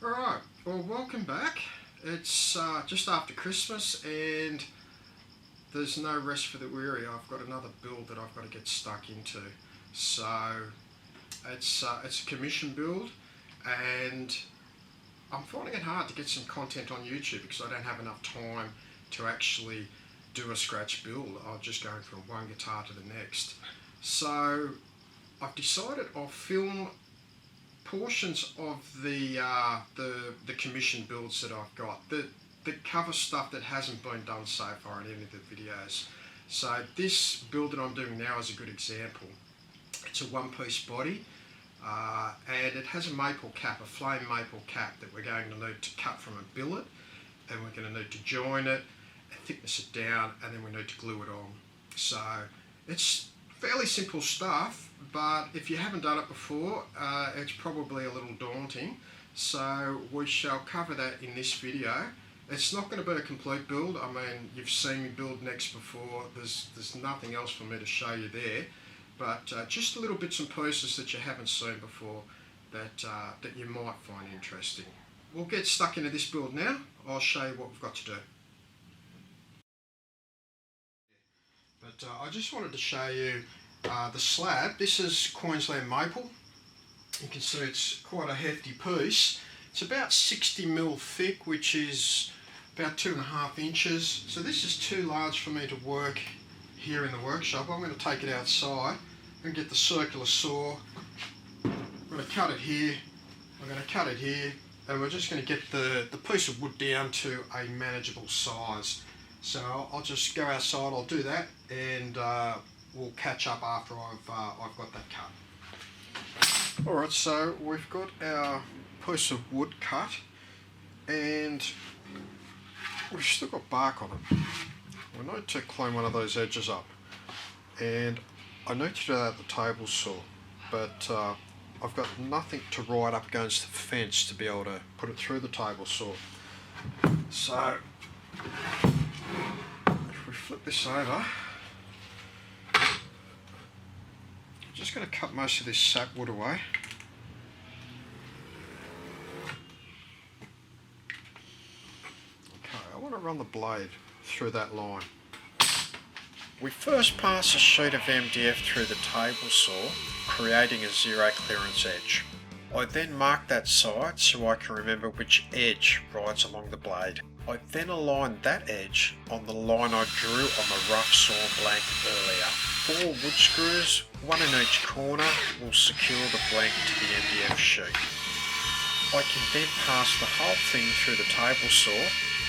Alright, well welcome back. It's just after Christmas and there's no rest for the weary. I've got another build that I've got to get stuck into. So it's a commission build and I'm finding it hard to get some content on YouTube because I don't have enough time to actually do a scratch build. I'm just going from one guitar to the next. So I've decided I'll film portions of the commission builds that I've got, the cover stuff that hasn't been done so far in any of the videos. So this build that I'm doing now is a good example. It's a one-piece body and it has a maple cap, a flame maple cap that we're going to need to cut from a billet, and we're going to need to join it, thickness it down, and then we need to glue it on. So it's fairly simple stuff, but if you haven't done it before, it's probably a little daunting. So we shall cover that in this video. It's not going to be a complete build. I mean, you've seen me build necks before. There's nothing else for me to show you there, but just little bits and pieces that you haven't seen before that you might find interesting. We'll get stuck into this build now. I'll show you what we've got to do. But I just wanted to show you the slab. This is Queensland Maple. You can see it's quite a hefty piece. It's about 60mm thick, which is about 2.5 inches. So this is too large for me to work here in the workshop. I'm going to take it outside and get the circular saw. I'm going to cut it here, I'm going to cut it here, and we're just going to get the piece of wood down to a manageable size. So I'll just go outside, I'll do that, and we'll catch up after I've got that cut. Alright, so we've got our piece of wood cut, and we've still got bark on it. We need to clean one of those edges up, and I need to do that at the table saw, but I've got nothing to ride up against the fence to be able to put it through the table saw. So if we flip this over, I'm just going to cut most of this sapwood away. Okay, I want to run the blade through that line. We first pass a sheet of MDF through the table saw, creating a zero clearance edge. I then mark that side so I can remember which edge rides along the blade. I then align that edge on the line I drew on the rough sawn blank earlier. 4 wood screws, one in each corner, will secure the blank to the MDF sheet. I can then pass the whole thing through the table saw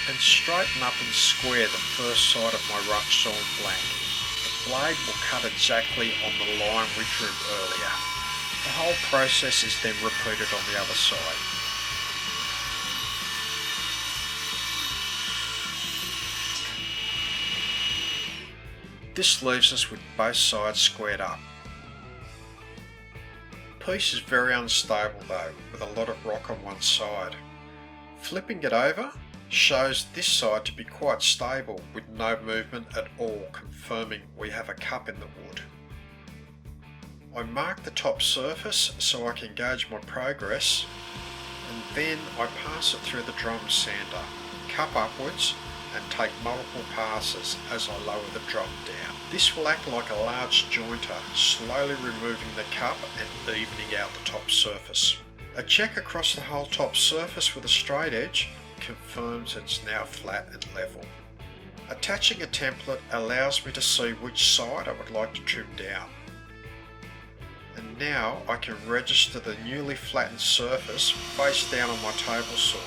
and straighten up and square the first side of my rough sawn blank. The blade will cut exactly on the line we drew earlier. The whole process is then repeated on the other side. This leaves us with both sides squared up. The piece is very unstable though, with a lot of rock on one side. Flipping it over shows this side to be quite stable with no movement at all, confirming we have a cup in the wood. I mark the top surface so I can gauge my progress, and then I pass it through the drum sander, cup upwards, and take multiple passes as I lower the drum down. This will act like a large jointer, slowly removing the cup and evening out the top surface. A check across the whole top surface with a straight edge confirms it's now flat and level. Attaching a template allows me to see which side I would like to trim down. And now I can register the newly flattened surface face down on my table saw,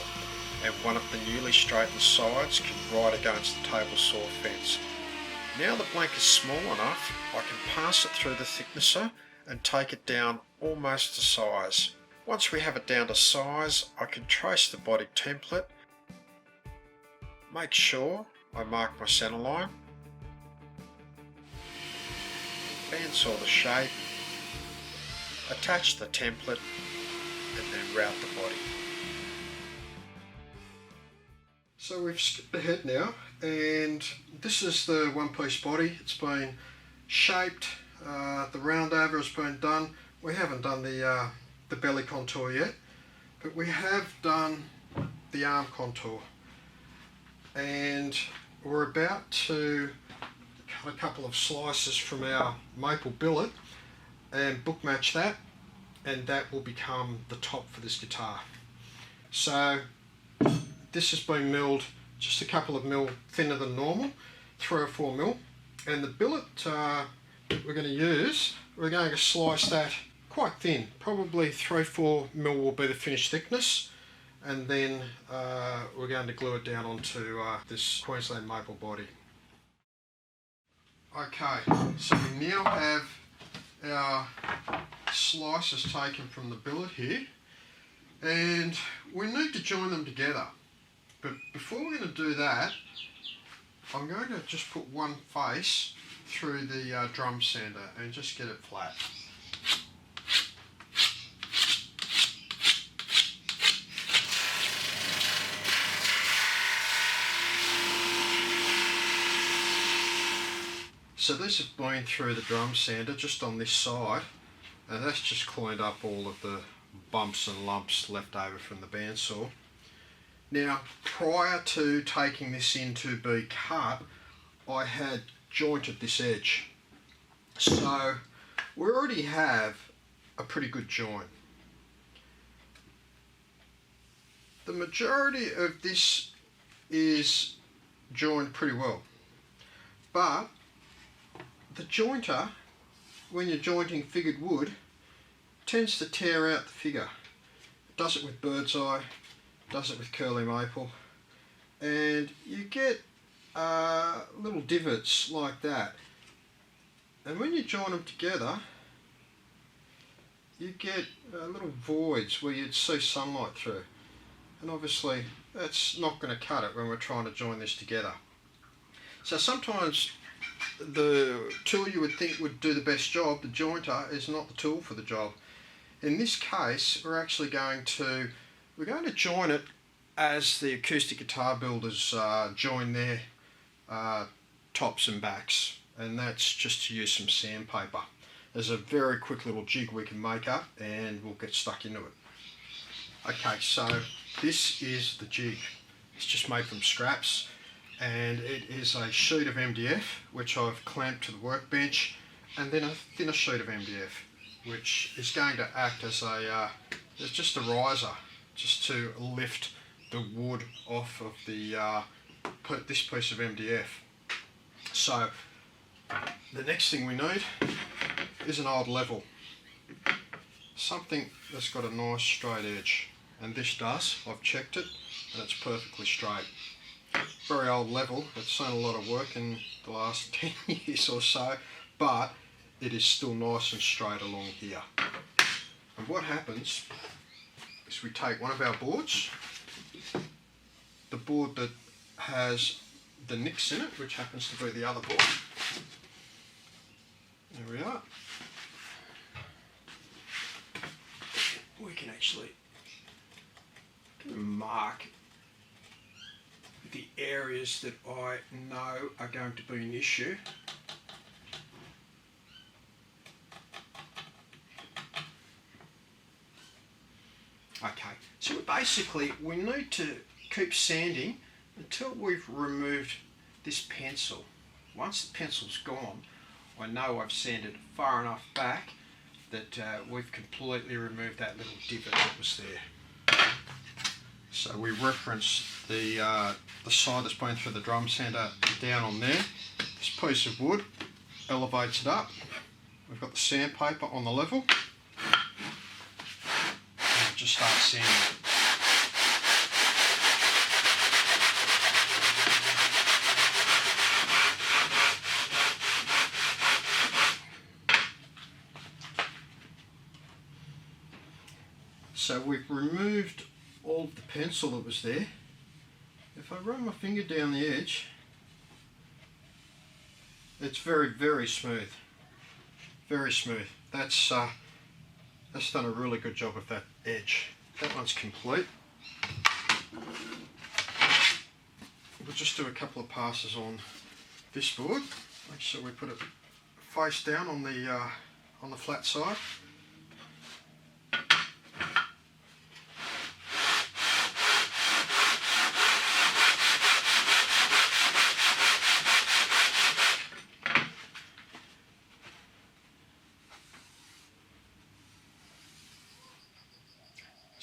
and one of the newly straightened sides can ride against the table saw fence. Now the blank is small enough, I can pass it through the thicknesser and take it down almost to size. Once we have it down to size, I can trace the body template, make sure I mark my centerline, bandsaw the shape, attach the template, and then route the body. So we've skipped ahead now, and this is the one-piece body. It's been shaped, the round over has been done. We haven't done the belly contour yet, But we have done the arm contour, and we're about to cut a couple of slices from our maple billet and bookmatch that, and that will become the top for this guitar. So this has been milled just a couple of mil thinner than normal, 3 or 4 mil, and the billet that we're going to use, we're going to slice that quite thin, probably 3 or 4 mil will be the finished thickness, and then we're going to glue it down onto this Queensland Maple body. Okay, so we now have our slices taken from the billet here, and we need to join them together. But before we're going to do that, I'm going to just put one face through the drum sander and just get it flat. So this has been through the drum sander just on this side, and that's just cleaned up all of the bumps and lumps left over from the bandsaw. Now, prior to taking this in to be cut, I had jointed this edge. So we already have a pretty good join. The majority of this is joined pretty well, but the jointer, when you're jointing figured wood, tends to tear out the figure. It does it with bird's eye, does it with curly maple, and you get little divots like that. And when you join them together, you get little voids where you'd see sunlight through. And obviously that's not going to cut it when we're trying to join this together. So sometimes the tool you would think would do the best job, the jointer, is not the tool for the job. In this case, we're actually going to join it as the acoustic guitar builders join their tops and backs, and that's just to use some sandpaper. There's a very quick little jig we can make up and we'll get stuck into it. Okay, so this is the jig. It's just made from scraps, and it is a sheet of MDF which I've clamped to the workbench, and then a thinner sheet of MDF which is going to act as it's just a riser, just to lift the wood off of this piece of MDF. So the next thing we need is an old level, something that's got a nice straight edge, and this does. I've checked it and it's perfectly straight. Very old level, it's seen a lot of work in the last 10 years or so, but it is still nice and straight along here. And what happens is we take one of our boards, the board that has the nicks in it, which happens to be the other board. There we are. We can actually mark the areas that I know are going to be an issue. Okay, so we need to keep sanding until we've removed this pencil. Once the pencil's gone, I know I've sanded far enough back that we've completely removed that little divot that was there. So we reference the side that's been through the drum sander down on there. This piece of wood elevates it up. We've got the sandpaper on the level. And just start sanding it. So we've removed all of the pencil that was there. If I run my finger down the edge, it's very, very smooth. Very smooth. That's done a really good job of that edge. That one's complete. We'll just do a couple of passes on this board. Make sure we put it face down on the flat side.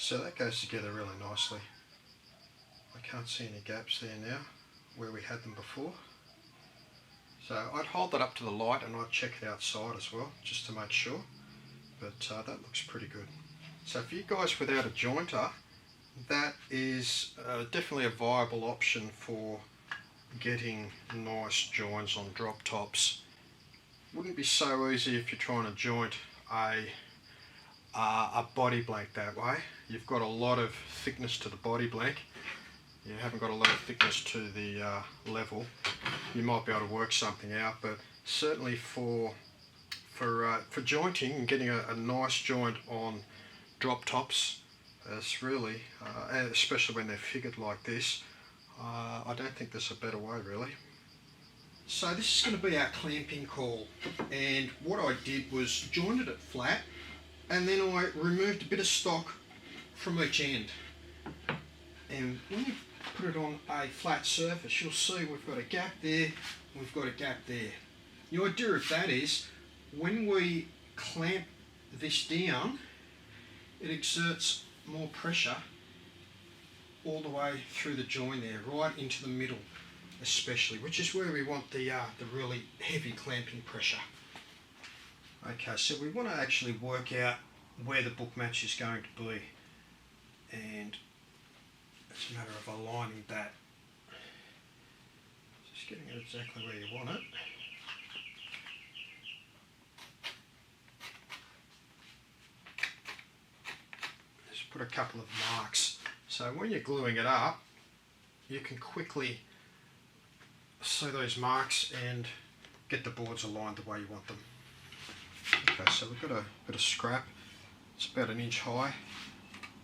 So that goes together really nicely. I can't see any gaps there now where we had them before. So I'd hold that up to the light and I'd check it outside as well, just to make sure. But that looks pretty good. So for you guys without a jointer, that is definitely a viable option for getting nice joins on drop tops. Wouldn't be so easy if you're trying to joint a body blank that way. You've got a lot of thickness to the body blank. You haven't got a lot of thickness to the level. You might be able to work something out, but certainly for jointing and getting a nice joint on drop tops, it's really, especially when they're figured like this, I don't think there's a better way really. So this is going to be our clamping call, and what I did was jointed it flat, and then I removed a bit of stock from each end. And when you put it on a flat surface, you'll see we've got a gap there, we've got a gap there. The idea of that is, when we clamp this down, it exerts more pressure all the way through the join there, right into the middle especially, which is where we want the really heavy clamping pressure. Okay, so we want to actually work out where the book match is going to be, and it's a matter of aligning that. Just getting it exactly where you want it. Just put a couple of marks. So when you're gluing it up, you can quickly see those marks and get the boards aligned the way you want them. Okay, so we've got a bit of scrap. It's about 1 inch high.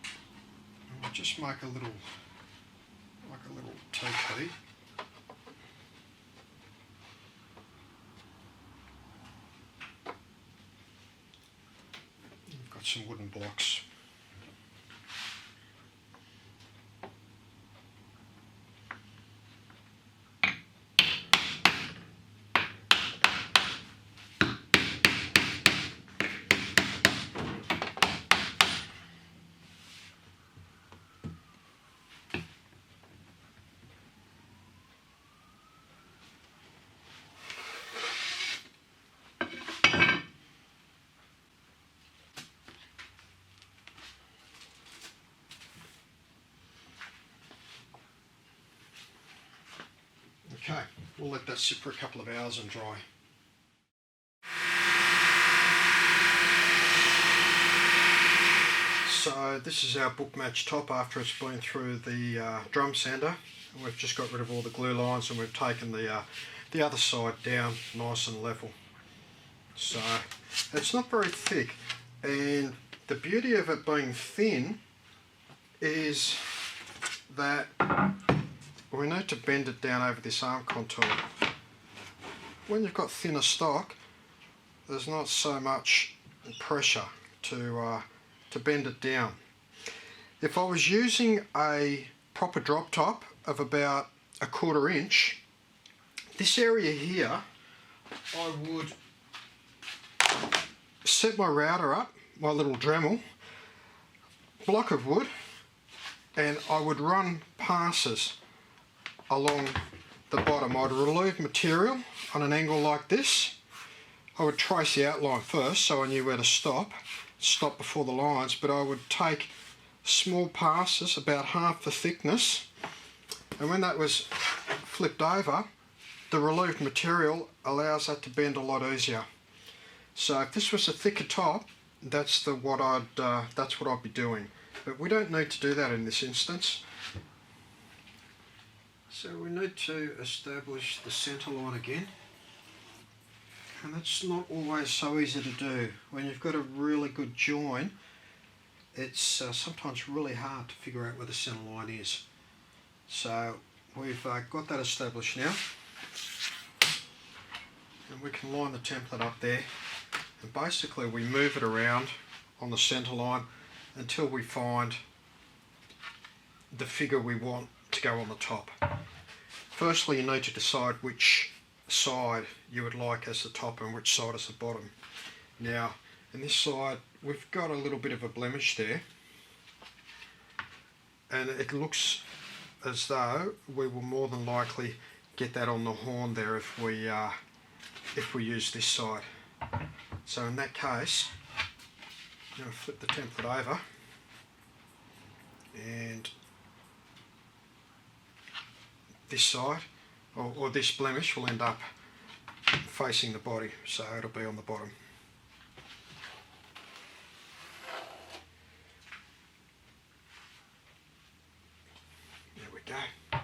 And we'll just make a little teepee. We've got some wooden blocks. Okay, we'll let that sit for a couple of hours and dry. So this is our book match top after it's been through the drum sander. We've just got rid of all the glue lines and we've taken the other side down nice and level. So it's not very thick, and the beauty of it being thin is that we need to bend it down over this arm contour. When you've got thinner stock, there's not so much pressure to bend it down. If I was using a proper drop top of about 1/4 inch, this area here, I would set my router up, my little Dremel, block of wood, and I would run passes along the bottom. I'd relieve material on an angle like this. I would trace the outline first so I knew where to stop before the lines, but I would take small passes about half the thickness, and when that was flipped over, the relieved material allows that to bend a lot easier. So if this was a thicker top, that's what I'd be doing, but we don't need to do that in this instance. So we need to establish the centerline again, and that's not always so easy to do. When you've got a really good join, it's sometimes really hard to figure out where the centerline is. So we've got that established now, and we can line the template up there, and basically we move it around on the centerline until we find the figure we want to go on the top. Firstly, you need to decide which side you would like as the top and which side as the bottom. Now, in this side, we've got a little bit of a blemish there, and it looks as though we will more than likely get that on the horn there if we use this side. So in that case, I'm going to flip the template over, and this side, or this blemish, will end up facing the body, so it'll be on the bottom. There we go.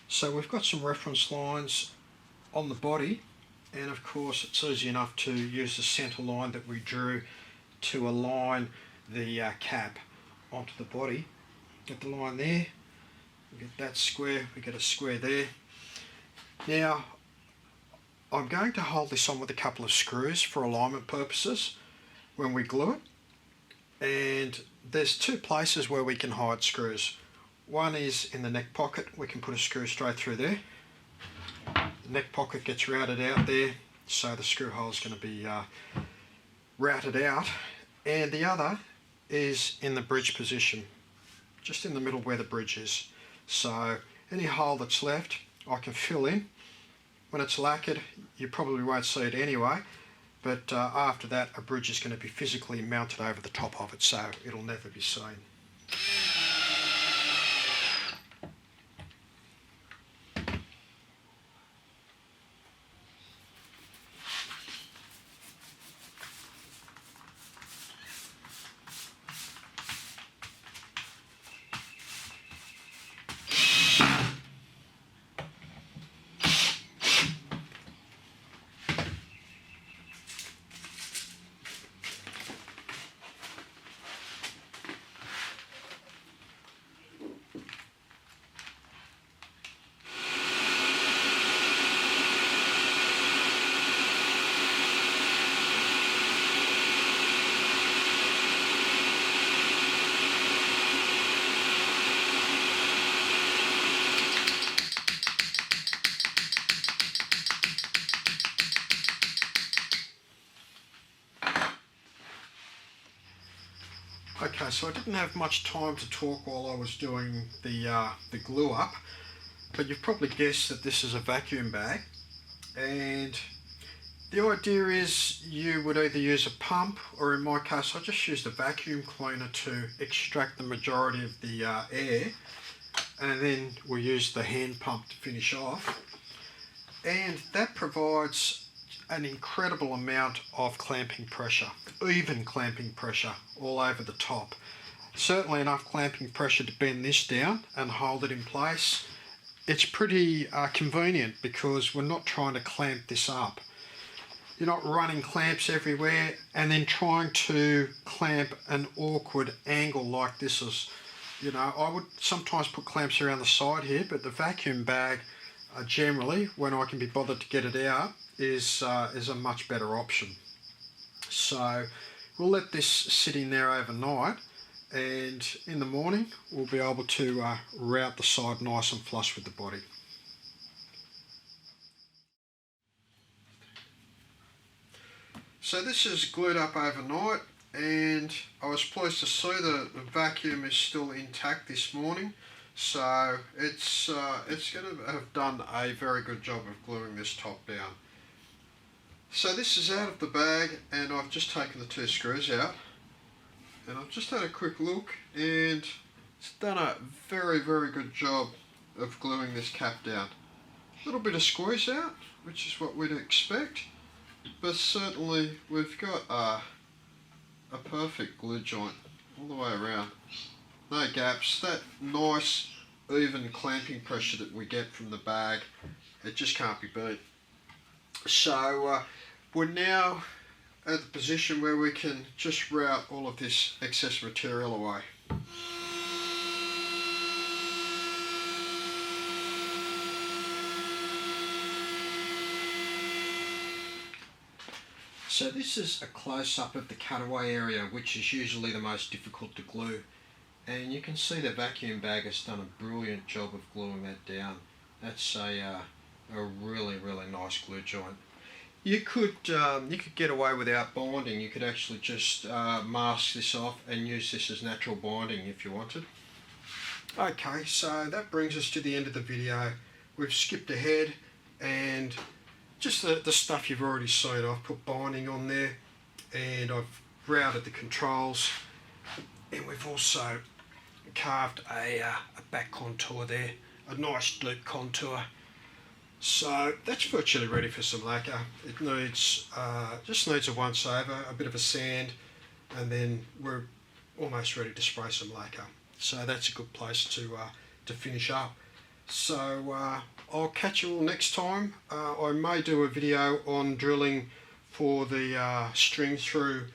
So we've got some reference lines on the body, and of course it's easy enough to use the centre line that we drew to align the cap onto the body. Get the line there, we get that square, we get a square there. Now I'm going to hold this on with a couple of screws for alignment purposes when we glue it, and there's two places where we can hide screws. One is in the neck pocket, we can put a screw straight through there. The neck pocket gets routed out there, so the screw hole is going to be routed out, and the other is in the bridge position, just in the middle where the bridge is. So any hole that's left I can fill in. When it's lacquered, you probably won't see it anyway, but after that a bridge is going to be physically mounted over the top of it, so it'll never be seen. Okay, so I didn't have much time to talk while I was doing the glue up, but you've probably guessed that this is a vacuum bag, and the idea is you would either use a pump, or in my case I just used a vacuum cleaner to extract the majority of the air, and then we'll use the hand pump to finish off, and that provides an incredible amount of clamping pressure, even clamping pressure all over the top. Certainly enough clamping pressure to bend this down and hold it in place. It's pretty convenient because we're not trying to clamp this up. You're not running clamps everywhere and then trying to clamp an awkward angle like this is. You know, I would sometimes put clamps around the side here, but the vacuum bag generally, when I can be bothered to get it out, is a much better option. So we'll let this sit in there overnight, and in the morning we'll be able to route the side nice and flush with the body. So this is glued up overnight, and I was pleased to see that the vacuum is still intact this morning, so it's going to have done a very good job of gluing this top down. So this is out of the bag, and I've just taken the two screws out, and I've just had a quick look, and it's done a very good job of gluing this cap down. A little bit of squeeze out, which is what we'd expect, but certainly we've got a perfect glue joint all the way around. No gaps. That nice even clamping pressure that we get from the bag, it just can't be beat. So we're now at the position where we can just route all of this excess material away. So this is a close-up of the cutaway area, which is usually the most difficult to glue, and you can see the vacuum bag has done a brilliant job of gluing that down. That's a really nice glue joint. You could get away without binding. You could actually just mask this off and use this as natural binding if you wanted. Okay, so that brings us to the end of the video. We've skipped ahead and just the stuff you've already seen. I've put binding on there and I've routed the controls, and we've also carved a back contour there, a nice loop contour. So that's virtually ready for some lacquer. It needs just needs a once over, a bit of a sand, and then we're almost ready to spray some lacquer. So that's a good place to finish up. So I'll catch you all next time. I may do a video on drilling for the string through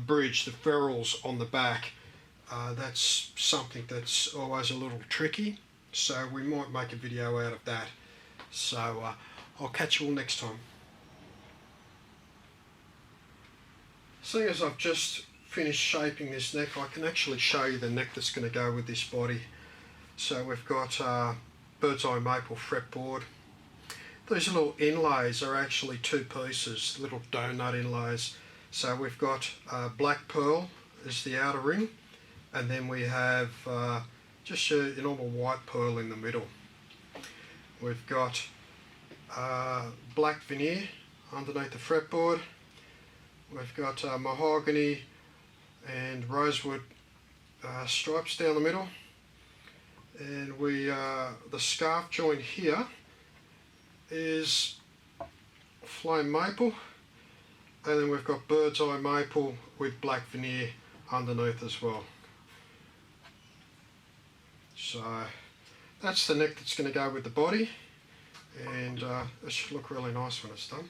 bridge, the ferrules on the back. That's something that's always a little tricky, so we might make a video out of that. So I'll catch you all next time. Seeing as I've just finished shaping this neck, I can actually show you the neck that's going to go with this body. So we've got bird's eye maple fretboard. These little inlays are actually two pieces, little donut inlays. So we've got black pearl as the outer ring, and then we have just your normal white pearl in the middle. We've got black veneer underneath the fretboard. We've got mahogany and rosewood stripes down the middle, and the scarf joint here is flame maple, and then we've got bird's eye maple with black veneer underneath as well. So that's the neck that's going to go with the body, and it should look really nice when it's done.